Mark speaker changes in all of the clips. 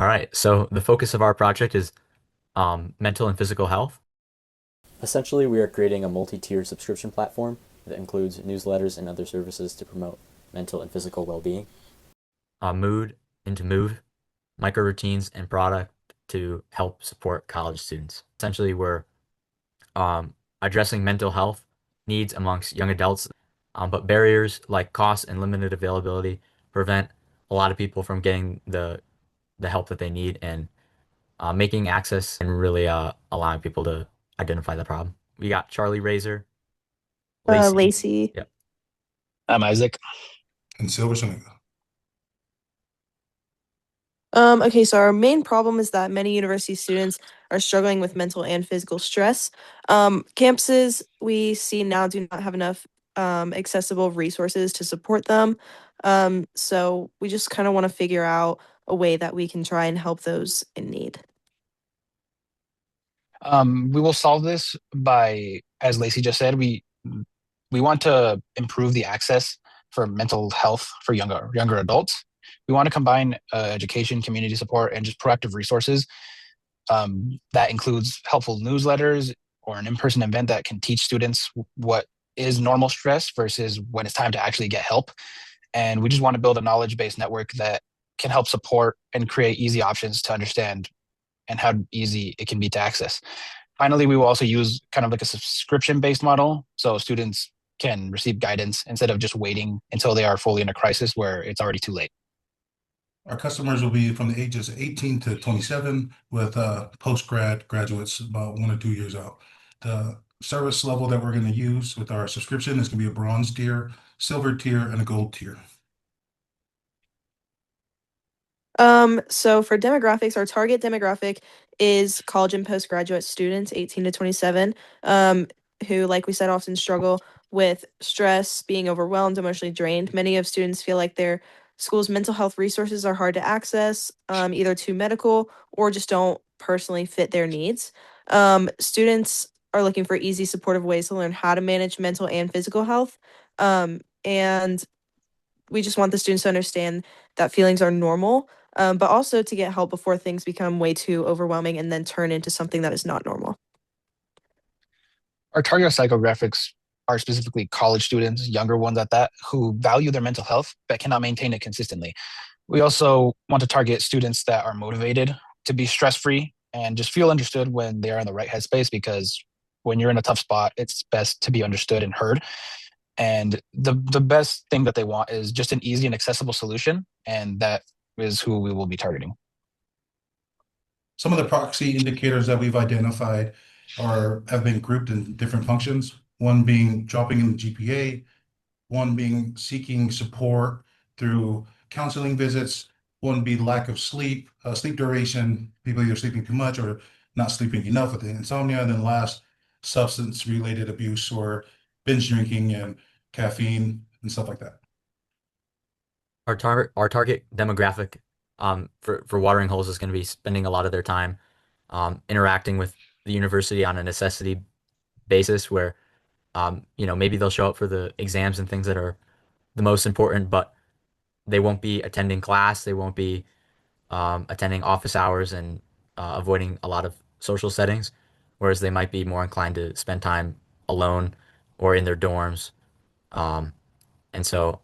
Speaker 1: All right, so the focus of our project is mental and physical health,
Speaker 2: Essentially, we are creating a multi-tiered subscription platform that includes newsletters and other services to promote mental and physical well-being.
Speaker 1: mood into move, micro routines, and product to help support college students. Essentially, we're um, addressing mental health needs amongst young adults, but barriers like cost and limited availability prevent a lot of people from getting the help that they need and making access and really allowing people to identify the problem. We got Charlie Razor, Lacey.
Speaker 3: Lacey.
Speaker 1: Yep.
Speaker 4: I'm Isaac.
Speaker 5: And Silver Sonigo.
Speaker 3: Okay, so our main problem is that many university students are struggling with mental and physical stress. Campuses we see now do not have enough accessible resources to support them. So we just kind of want to figure out a way that we can try and help those in need.
Speaker 4: We will solve this by, as Lacey just said, we want to improve the access for mental health for younger adults. We want to combine education, community support, and just proactive resources. That includes helpful newsletters or an in-person event that can teach students what is normal stress versus when it's time to actually get help. And we just want to build a knowledge-based network that can help support and create easy options to understand and how easy it can be to access. Finally, we will also use kind of like a subscription-based model so students can receive guidance instead of just waiting until they are fully in a crisis where it's already too late.
Speaker 5: Our customers will be from the ages 18 to 27 with post-grad graduates about 1 or 2 years out. The service level that we're going to use with our subscription is going to be a bronze tier, silver tier, and a gold tier.
Speaker 3: So for demographics, our target demographic is college and postgraduate students, 18 to 27, who, like we said, often struggle with stress, being overwhelmed, emotionally drained. Many of students feel like their school's mental health resources are hard to access, either too medical or just don't personally fit their needs. Students are looking for easy, supportive ways to learn how to manage mental and physical health. And we just want the students to understand that feelings are normal, but also to get help before things become way too overwhelming and then turn into something that is not normal.
Speaker 4: Our target psychographics are specifically college students, younger ones at that, who value their mental health but cannot maintain it consistently. We also want to target students that are motivated to be stress free and just feel understood when they are in the right headspace because when you're in a tough spot, it's best to be understood and heard. And the best thing that they want is just an easy and accessible solution, and that is who we will be targeting.
Speaker 5: Some of the proxy indicators that we've identified have been grouped in different functions. One being dropping in the GPA, one being seeking support through counseling visits, one be lack of sleep, sleep duration, people either sleeping too much or not sleeping enough with the insomnia, and then last, substance-related abuse or binge drinking and caffeine and stuff like that.
Speaker 1: Our target demographic for Watering Holes is going to be spending a lot of their time interacting with the university on a necessity basis where maybe they'll show up for the exams and things that are the most important, but they won't be attending class, they won't be attending office hours and avoiding a lot of social settings, whereas they might be more inclined to spend time alone or in their dorms. Um, and so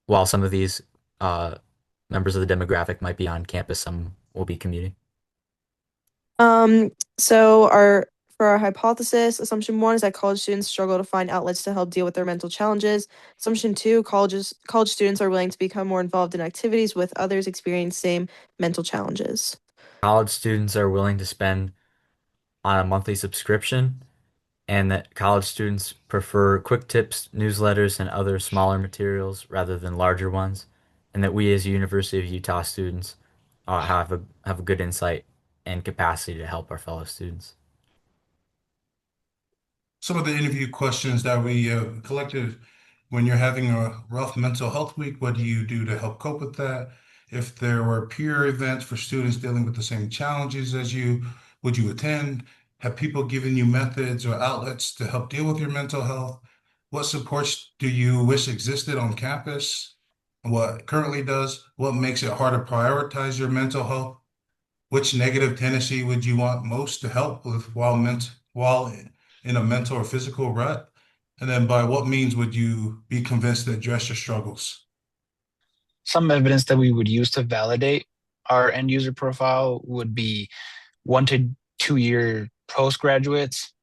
Speaker 1: while some of these uh, members of the demographic might be on campus, some will be commuting.
Speaker 3: So our for our hypothesis, assumption one is that college students struggle to find outlets to help deal with their mental challenges. Assumption two, college students are willing to become more involved in activities with others experiencing same mental challenges.
Speaker 1: College students are willing to spend on a monthly subscription, and that college students prefer quick tips, newsletters, and other smaller materials rather than larger ones, and that we as University of Utah students have a good insight and capacity to help our fellow students.
Speaker 5: Some of the interview questions that we collected: when you're having a rough mental health week, what do you do to help cope with that? If there were peer events for students dealing with the same challenges as you, would you attend? Have people given you methods or outlets to help deal with your mental health? What supports do you wish existed on campus? What currently does? What makes it hard to prioritize your mental health? which negative tendency would you want most to help with while in a mental or physical rut? And then by what means would you be convinced to address your struggles?
Speaker 4: Some evidence that we would use to validate our end user profile would be 1 to 2 year postgraduates,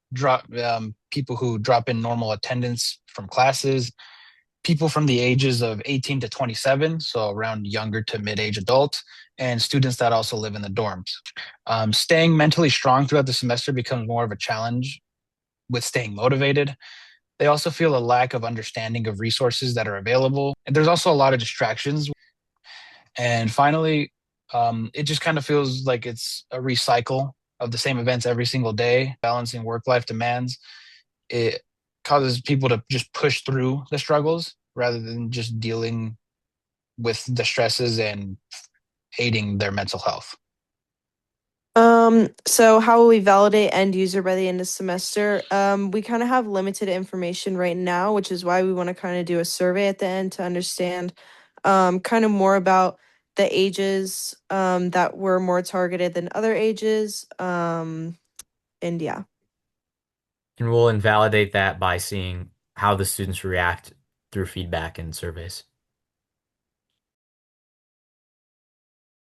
Speaker 4: people who drop in normal attendance from classes, people from the ages of 18 to 27, so around younger to mid-age adults, and students that also live in the dorms. Staying mentally strong throughout the semester becomes more of a challenge with staying motivated. They also feel a lack of understanding of resources that are available. And there's also a lot of distractions. And finally, it just kind of feels like it's a recycle of the same events every single day, balancing work life demands. It causes people to just push through the struggles rather than just dealing with the stresses and aiding their mental health.
Speaker 3: So how will we validate end user by the end of semester? We kind of have limited information right now, which is why we want to kind of do a survey at the end to understand kind of more about the ages that were more targeted than other ages. And yeah.
Speaker 1: And we'll invalidate that by seeing how the students react through feedback and surveys.